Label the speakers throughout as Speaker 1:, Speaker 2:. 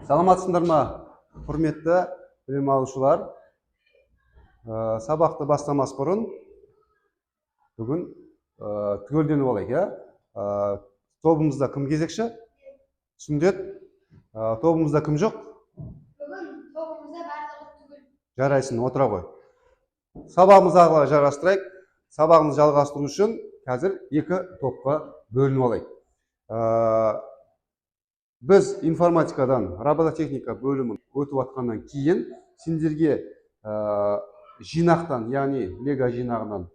Speaker 1: Саламатсыңдар ма, құрметті білім алушылар? Сабақты бастамас бұрын бүгін түгелденіп алайық, иә? Тобымызда кім кезекші? Сүндет. Тобымызда кім жоқ?
Speaker 2: Бүгін тобымызда барлығы түгел.
Speaker 1: Жарайсын, отыра ғой. Сабағымызға жарастырайық. Сабағымызды жалғастыру үшін қазір екі топқа бөлініп алайық. Біз информатикадан робототехника бөлімін өтіп атқаннан кейін сендерге жинақтан, яғни лего жинағынан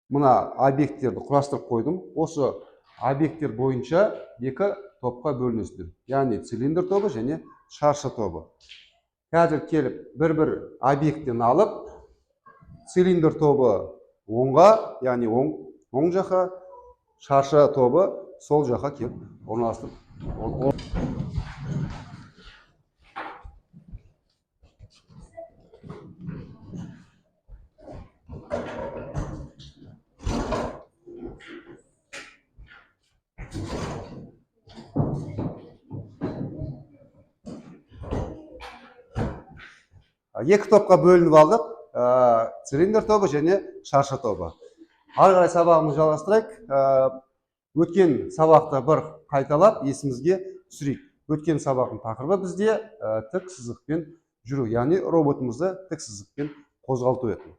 Speaker 1: мына объекттерді құрастырып қойдым. Осы объекттер бойынша екі топқа бөлінесіңдер. Яғни цилиндр тобы және шаршы тобы. Қазір келіп бір-бір объекттен алып, цилиндр тобы оңға, яғни оң жаққа, шаршы тобы сол жаққа келіп орналастырып. Екі топқа бөлініп алдық, цилиндр тобы және шаршы тобы. Ары қарай сабағымызды жалғастырайық. Өткен сабақты бір қайталап есімізге түсірейік. Өткен сабақтың тақырыбы бізде тік сызықпен жүру, яғни роботымызды тік сызықпен қозғалту еді.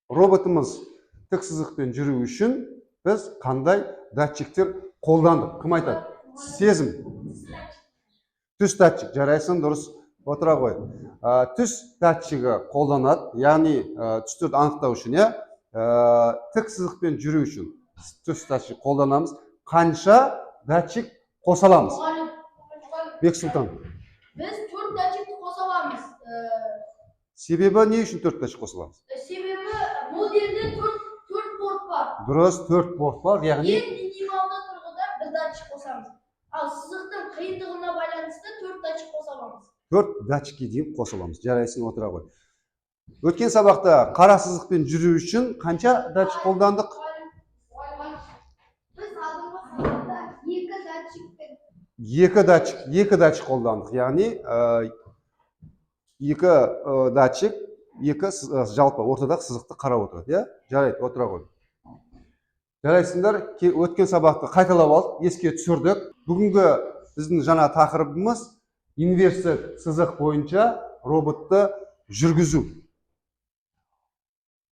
Speaker 1: Роботымыз тік сызықпен жүру үшін біз қандай датчиктер қолдандық? Кім айтады? Сезім. Түс датчик, жарайсын, дұрыс, отыра ғой. Түс датчигі қолданады, яғни түстерді анықтау үшін, тік сызықпен жүру үшін түс датчик қолданамыз. Қанша датчик қоса аламыз? Бексұлтан.
Speaker 2: Біз 4 датчикті қоса аламыз.
Speaker 1: Себебі не үшін 4 датчик қоса аламыз?
Speaker 2: Себебі модельде 4 порт бар.
Speaker 1: Дұрыс, 4 порт бар, яғни
Speaker 2: Ең минималды тұрғыда бір датчик қосамыз. Ал сызықтың қиындығына байланысты 4 датчик қоса аламыз.
Speaker 1: 4 датчикке дейін қоса аламыз. Жарайсын, отыра ғой. Өткен сабақта қара сызықпен жүру үшін қанша датчик қолдандық?
Speaker 2: Біз алдыңғы сабақта
Speaker 1: 2 датчик қолдандық. Яғни 2 датчик, 2 жалпы ортадағы сызықты қарап отырады. Жарайды, отыра ғой. Жарайсыңдар, өткен сабақты қайталап алдық, еске түсірдік. Бүгінгі біздің жаңа тақырыбымыз инверсия сызық бойынша роботты жүргізу.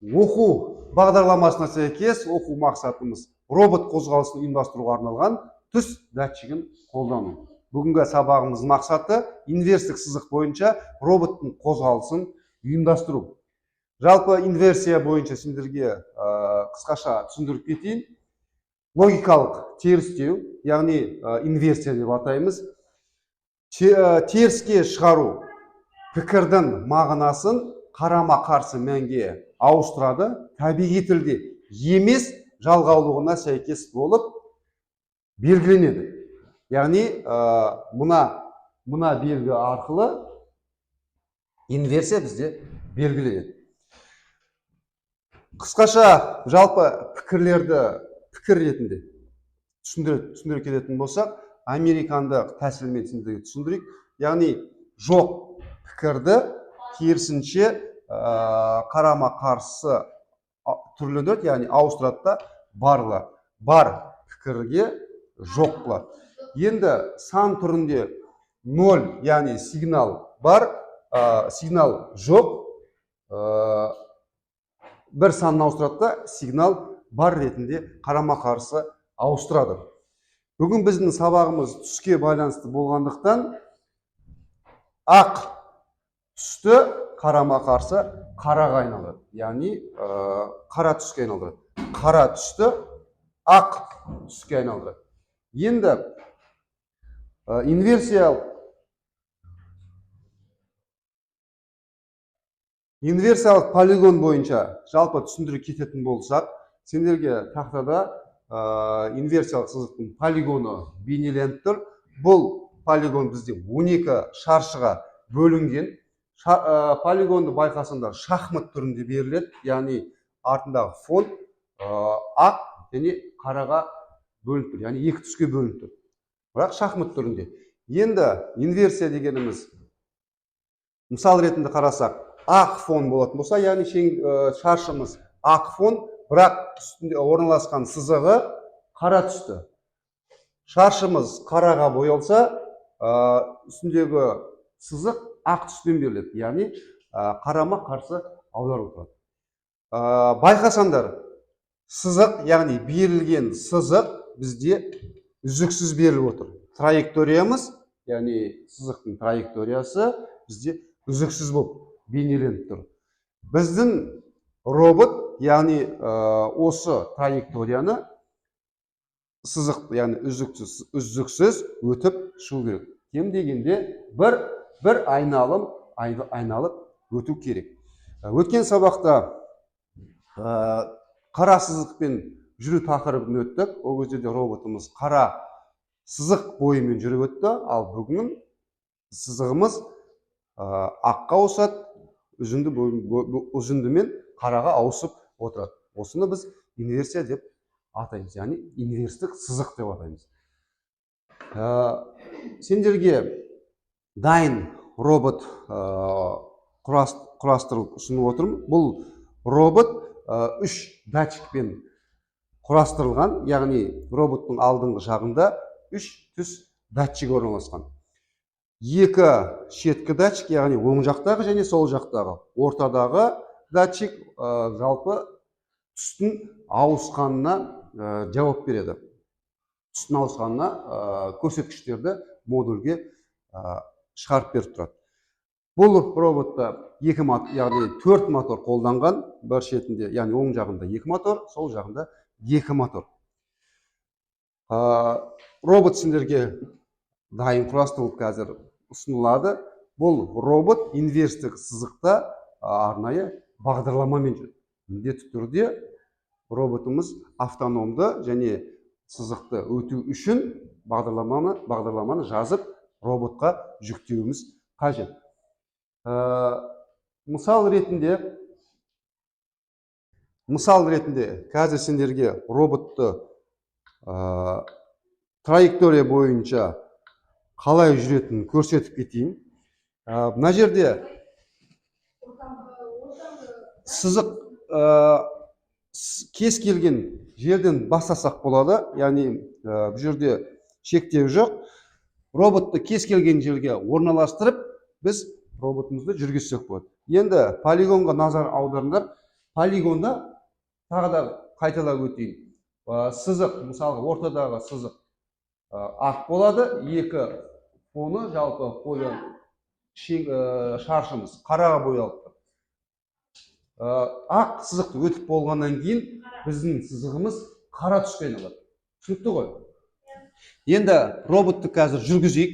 Speaker 1: Оқу бағдарламасына сәйкес оқу мақсатымыз робот қозғалысын ұйымдастыруға арналған түс датчигін қолдану. Бүгінгі сабағымыздың мақсаты инверстік сызық бойынша роботтың қозғалысын ұйымдастыру. Жалпы инверсия бойынша сендерге қысқаша түсіндіріп кетейін. Логикалық терістеу, яғни инверсия деп атаймыз. Теріске шығару пікірдің мағынасын қарама-қарсы мәнге ауыстырады. Табиғи тілде емес жалғаулығына сәйкес болып белгіленеді. Яғни мұна белгі арқылы инверсия бізде белгіленеді. Қысқаша жалпы пікірлерді пікір ретінде түсіндіре кететін болсақ, американдық тәсілмен түсіндірейік. Яғни жоқ пікірді керісінше қарама-қарсы түрленеді, яғни ауыстырады да бар пікірге жоқ қылады. Енді сан түрінде 0, яғни сигнал бар, сигнал жоқ, бір санын ауыстырады да сигнал бар ретінде қарама-қарсы ауыстырады. Бүгін біздің сабағымыз түске байланысты болғандықтан ақ түсті қарама-қарсы қараға айналдырады. Яғни қара түске айналдырады. Қара түсті ақ түске айналдырады. Енді инверсиялық полигон бойынша жалпы түсіндіре кететін болсақ, сендерге тақтада инверсиялық сызықтың полигоны бейнеленіп тұр. Бұл полигон бізде 12 шаршыға бөлінген. Полигонды байқасаңдар шахмат түрінде беріледі, яғни артындағы фон ақ және қараға бөлініп тұр, яғни екі түске бөлініп тұр. Бірақ шахмат түрінде. Енді инверсия дегеніміз, мысал ретінде қарасақ, ақ фон болатын болса, яғни шаршымыз ақ фон, бірақ үстінде орналасқан сызығы қара түсті. Шаршымыз қараға боялса, үстіндегі сызық ақ түспен беріледі, яғни қарама қарсы аударылып тұрады. Байқасаңдар, сызық, яғни берілген сызық бізде үздіксіз беріліп отыр. Траекториямыз, яғни сызықтың траекториясы бізде үздіксіз болып бейнеленіп тұр. Біздің робот, яғни осы траекторияны сызық, яғни үздіксіз өтіп шығу керек. Кем дегенде бір айналып өту керек. Өткен сабақта қара сызықпен жүру тақырыбын өттік. Ол кезде де роботымыз қара сызық бойымен жүріп өтті, ал бүгін сызығымыз аққа ауысады, үзіндімен қараға ауысып отырады. Осыны біз инверсия деп атаймыз, яғни инверстік сызық деп атаймыз. Сендерге дайын робот құрастырылып ұсынып отырмын. Бұл робот 3 датчикпен құрастырылған, яғни роботтың алдыңғы жағында 3 түс датчик орналасқан. 2 шеткі датчик, яғни оң жақтағы және сол жақтағы. Ортадағы датчик жалпы түстің ауысқанына жауап береді. Түстің ауысқанына көрсеткіштерді модульге шығарып беріп тұрады. Бұл роботта 4 мотор қолданған, бір шетінде, яғни оң жағында 2 мотор, сол жағында 2 мотор. Робот сендерге дайын құрастырылып қазір ұсынылады. Бұл робот инверстік сызықта арнайы бағдарламамен жүреді. Міндетті түрде роботымыз автономды және сызықты өту үшін бағдарламаны жазып роботқа жүктеуіміз қажет. Мысал ретінде қазір сендерге роботты траектория бойынша қалай жүретінін көрсетіп кетейін. Мына жерде сызық кез келген жерден бастасақ болады, яғни бұл жерде шектеу жоқ. Роботты кез келген жерге орналастырып, біз роботымызды жүргізсек болады. Енді полигонға назар аударыңдар. Полигонда тағы да қайталап өтейін. Сызық, мысалға ортадағы сызық ақ болады, 2 фоны жалпы шаршымыз қараға боялып тұр. Ақ сызықты өтіп болғаннан кейін біздің сызығымыз қара түспен алады. Түсінікті ғой? Енді роботты қазір жүргізейік.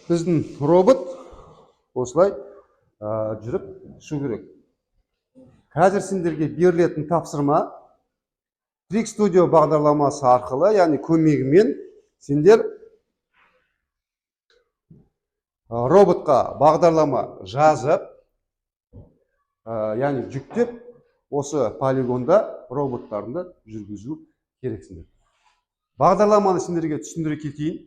Speaker 1: Біздің робот осылай жүріп шығу керек. Қазір сендерге берілетін тапсырма Trick Studio бағдарламасы арқылы, яғни көмегімен сендер роботқа бағдарлама жазып, яғни жүктеп, осы полигонда роботтарында жүргізу керексіңдер. Бағдарламаны сендерге түсіндіре кетейін.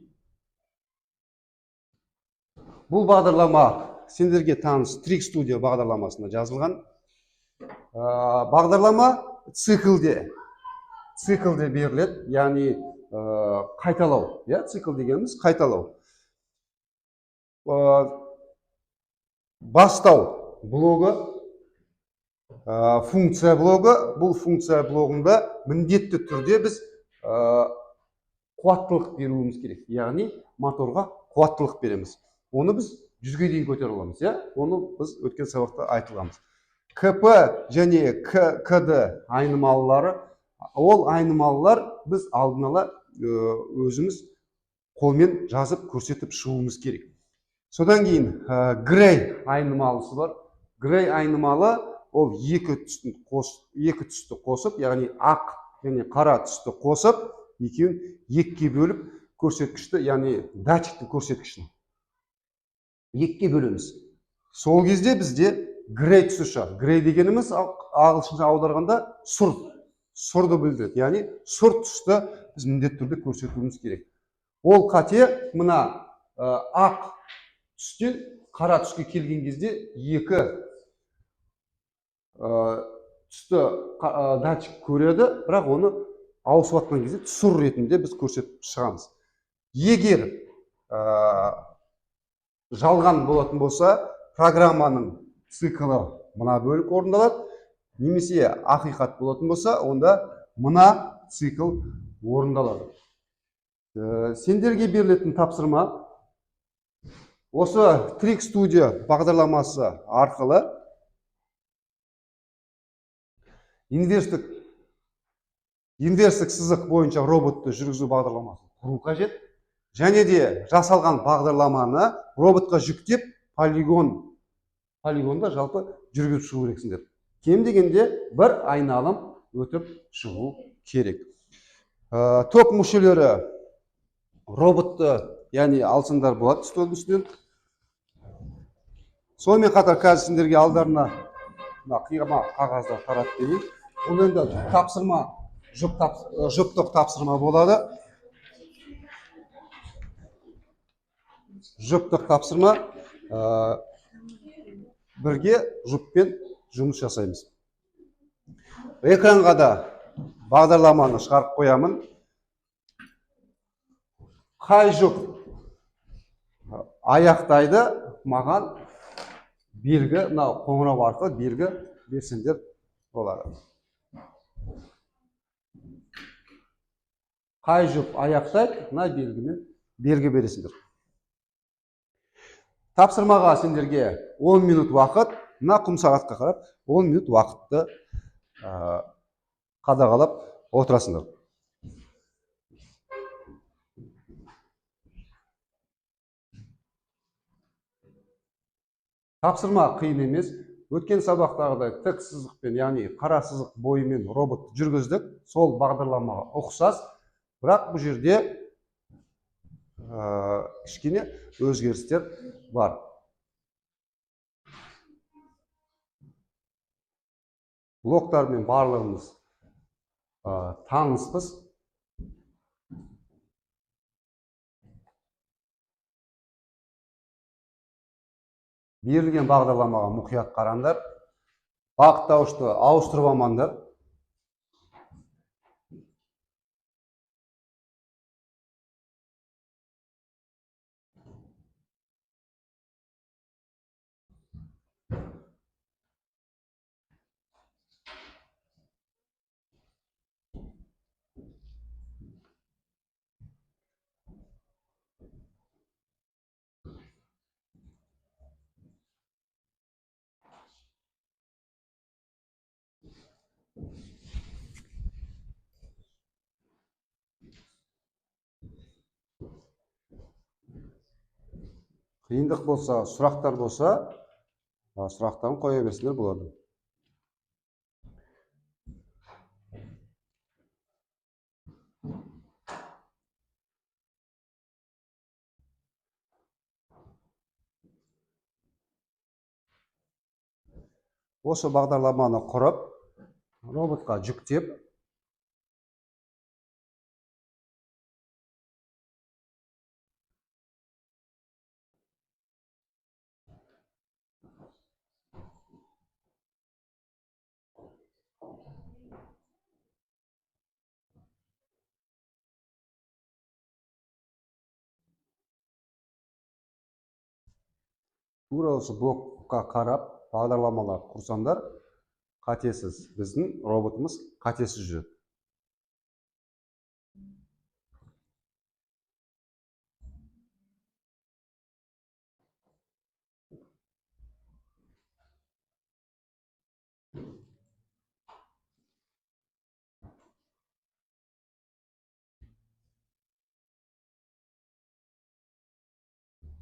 Speaker 1: Бұл бағдарлама сендерге таныс Trick Studio бағдарламасында жазылған. Бағдарлама циклде беріледі, яғни қайталау. Цикл дегеніміз қайталау. Бастау блогы, функция блогы. Бұл функция блогында міндетті түрде біз қуаттылық беруіміз керек. Яғни моторға қуаттылық береміз. Оны біз 100-ге дейін көтере аламыз. Оны біз өткен сабақта айтылғанбыз. КП және КД айнымалылары, ол айнымалылар біз алдын ала өзіміз қолмен жазып көрсетіп шығуымыз керек. Содан кейін Грей айнымалысы бар. Грей айнымалы ол екі түсті қосып, яғни ақ және қара түсті қосып, екеуін екіге бөліп көрсеткішті, яғни датчиктің көрсеткішін екіге бөлеміз. Сол кезде бізде грей түсі шығады. Грей дегеніміз ағылшынша аударғанда сұрды білдіреді. Яғни сұр түсті біз міндетті түрде көрсетуіміз керек. Ол қате мына ақ түстен қара түске келген кезде екі түсті датчик көреді, бірақ оны ауысып жатқан кезде сұр ретінде біз көрсетіп шығамыз. Егер жалған болатын болса, программаның циклы мына бөлік орындалады, немесе ақиқат болатын болса, онда мына цикл орындалады. Сендерге берілетін тапсырма осы Trick Studio бағдарламасы арқылы инверстік сызық бойынша роботты жүргізу бағдарламасын құру қажет. Және де жасалған бағдарламаны роботқа жүктеп, полигонда жалпы жүргізіп шығу керексіңдер. Кем дегенде бір айналым өтіп шығу керек. Топ мүшелері роботты, яғни алсаңдар болады столдың үстінен. Сонымен қатар қазір сендерге алдарына қиғама қағаздар таратып берейін. Бұл енді тапсырма, жұптық тапсырма болады. Жұптық тапсырма, бірге жұппен жұмыс жасаймыз. Экранға да бағдарламаны шығарып қоямын. Қай жұп аяқтайды, маған белгі, мынау қоңырау арқылы белгі берсеңдер болады. Қай жұп аяқтайды, мына белгімен белгі бересіңдер. Тапсырмаға сендерге 10 минут уақыт, мына құм сағатқа қарап 10 минут уақытты қадағалап отырасыңдар. Тапсырма қиын емес. Өткен сабақтағыдай тік сызықпен, яғни қара сызық бойымен робот жүргіздік. Сол бағдарламаға ұқсас, бірақ бұл жерде кішкене өзгерістер бар. Блоктармен барлығымыз таныспыз. Берілген бағдарламаға мұқият қараңдар. Бағыттауышты ауыстырып алмаңдар. Қиындық болса, сұрақтар болса, сұрақтарын қоя берсеңдер болады. Осы бағдарламаны құрып, роботқа жүктеп, тура осы блокқа қарап бағдарламалар құрсаңдар, қатесіз, біздің роботымыз қатесіз жүреді.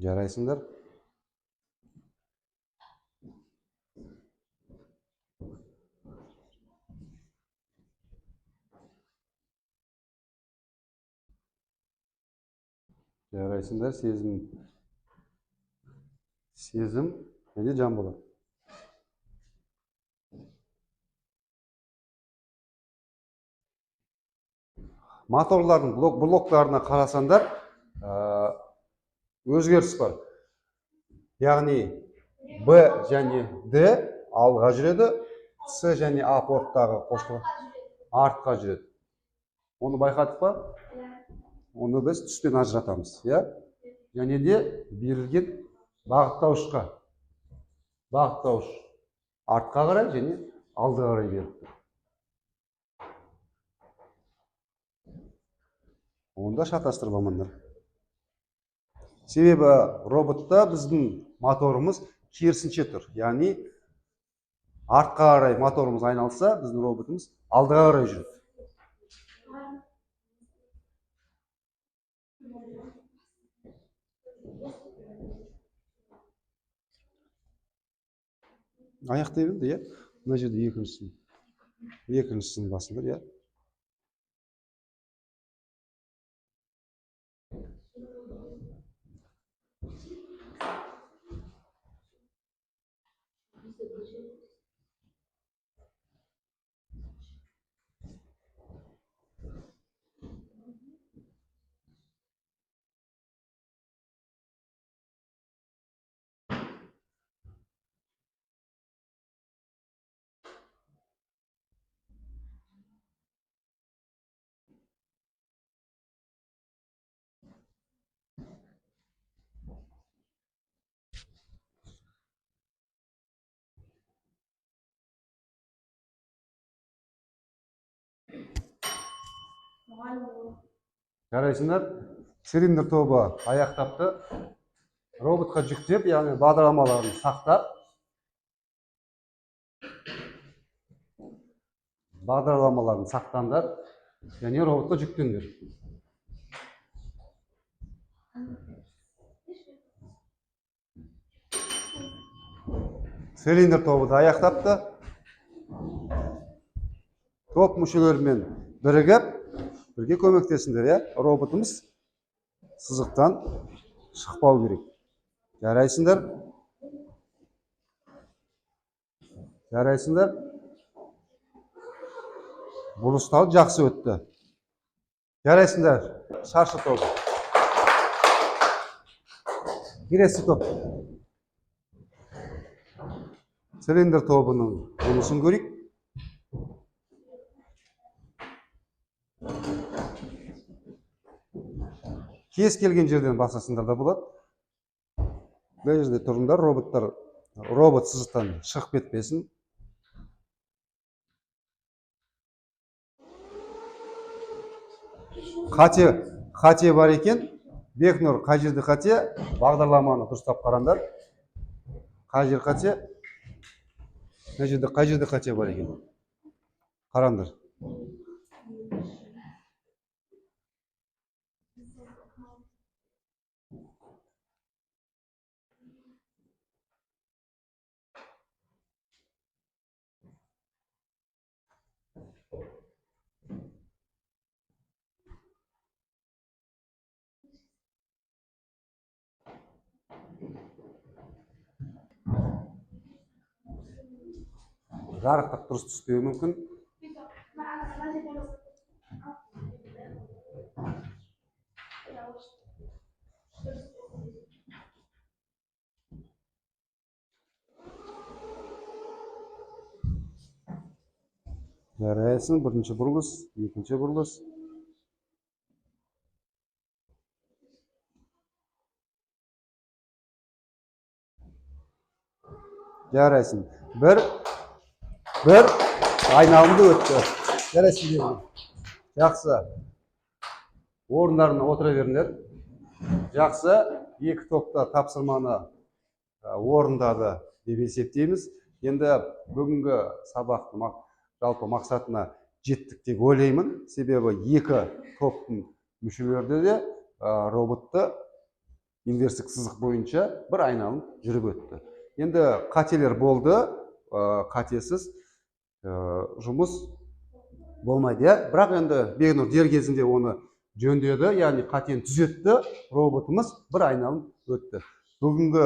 Speaker 1: Жарайсыңдар. Жарайсыңдар, сезім және жан болады. Моторлардың блоктарына қарасаңдар, өзгеріс бар. Яғни Б және Д алға жүреді, С және А порттағы қосылып артқа жүреді. Оны байқадық па? Оны біз түспен ажыратамыз, иә? Және де берілген бағыттауышқа. Бағыттауыш артқа қарай және алдыға қарай берілді. Онда шатастырып алмаңдар. Себебі роботта біздің моторымыз керісінше тұр. Яғни артқа қарай моторымыз айналса, біздің роботымыз алдыға қарай жүреді. Аяқтай білді, иә? Мына жерде екіншісін басыңдар, иә? Жарайсыңдар, цилиндр тобы аяқтапты. Роботқа жүктеп, яғни бағдарламаларын сақтап, бағдарламаларын сақтаңдар, және роботқа жүктеңдер. Цилиндр тобы да аяқтапты. Топ мүшелерімен бірігіп, бірге көмектесіңдер, иә? Роботымыз сызықтан шықпау керек. Жарайсыңдар? Жарайсыңдар? Бұрыстау жақсы өтті. Жарайсыңдар? Шаршы топ. Келесі топ. Цилиндр тобының жұмысын көрейік. Кез келген жерден басасыңдар да болады. Бұл жерде тұрыңдар, робот сызықтан шығып кетпесін. Қате бар екен. Бекнұр, қай жерде қате? Бағдарламаны дұрыстап қараңдар. Қай жер қате? Қай жерде қате бар екен? Қараңдар. Жарықтық дұрыс түспеуі мүмкін. Жарайсың, бірінші бұрылыс, екінші бұрылыс. Жарайсың. Бір айналымды өтті. Жарайсың. Жақсы. Орындарына отыра беріңдер. Жақсы. Екі топта тапсырманы орындады деп есептейміз. Енді бүгінгі сабақтың жалпы мақсатына жеттік деп ойлаймын. Себебі екі топтың мүшелері де роботты инверстік сызық бойынша бір айналым жүріп өтті. Енді қателер болды, қатесіз жұмыс болмайды. Бірақ енді Бекнұр дер кезінде оны жөндеді, яғни қатені түзетті, роботымыз бір айналым өтті. Бүгінгі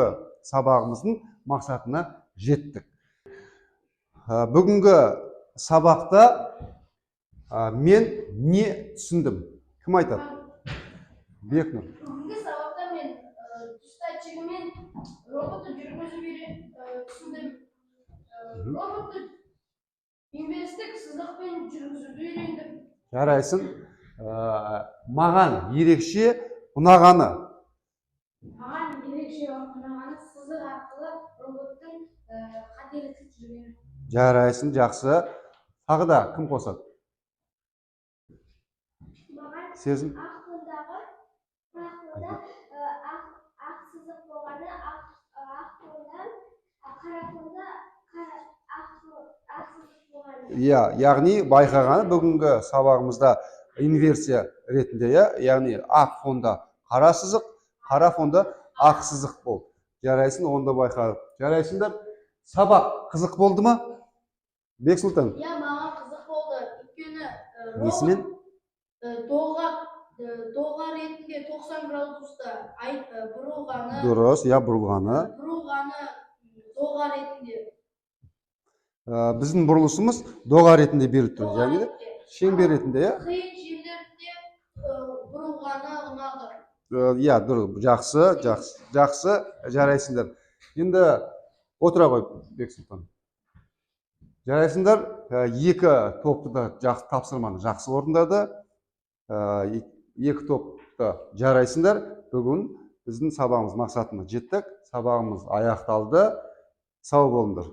Speaker 1: сабағымыздың мақсатына жеттік. Бүгінгі сабақта мен не түсіндім? Кім айтады? Бекнұр.
Speaker 2: Бүгінгі сабақта мен түс датчигімен роботты жүргізіп түсіндім. Роботты инверстік сызықпен жүргізуді үйрендім.
Speaker 1: Жарайсың. Маған ерекше ұнағаны.
Speaker 2: Маған ерекше ұнағаны сызық арқылы роботтың қателіксіз жүргені.
Speaker 1: Жарайсың, жақсы. Тағы да кім қосады?
Speaker 2: Маған
Speaker 1: Сезім.
Speaker 2: ақ сызық болғаны, ақ фондан, қара фонда ақ сызық болғаны.
Speaker 1: Иә, яғни байқағаны бүгінгі сабағымызда инверсия ретінде, яғни ақ фонда қара сызық, қара фонда ақ сызық болды. Жарайсың, онда байқадық. Жарайсыңдар, сабақ қызық болды ма? Бексұлтан.
Speaker 2: Иә, маған қызық болды. Өйткені
Speaker 1: Несімен?
Speaker 2: доға ретінде 90 градуста бұрылғаны.
Speaker 1: Дұрыс, иә, бұрылғаны.
Speaker 2: Бұрылғаны доға ретінде.
Speaker 1: Біздің бұрылысымыз доға ретінде беріліп тұр, яғни шеңбер ретінде, иә?
Speaker 2: Қиын жерлерде бұрылғаны ұнады.
Speaker 1: Иә, дұрыс, жақсы, жарайсыңдар. Енді отыра ғой, Бексұлтан. Жарайсыңдар, екі топты да тапсырманы жақсы орындады. Екі топты жарайсыңдар. Бүгін біздің сабағымыз мақсатына жеттік. Сабағымыз аяқталды. Сау болыңдар.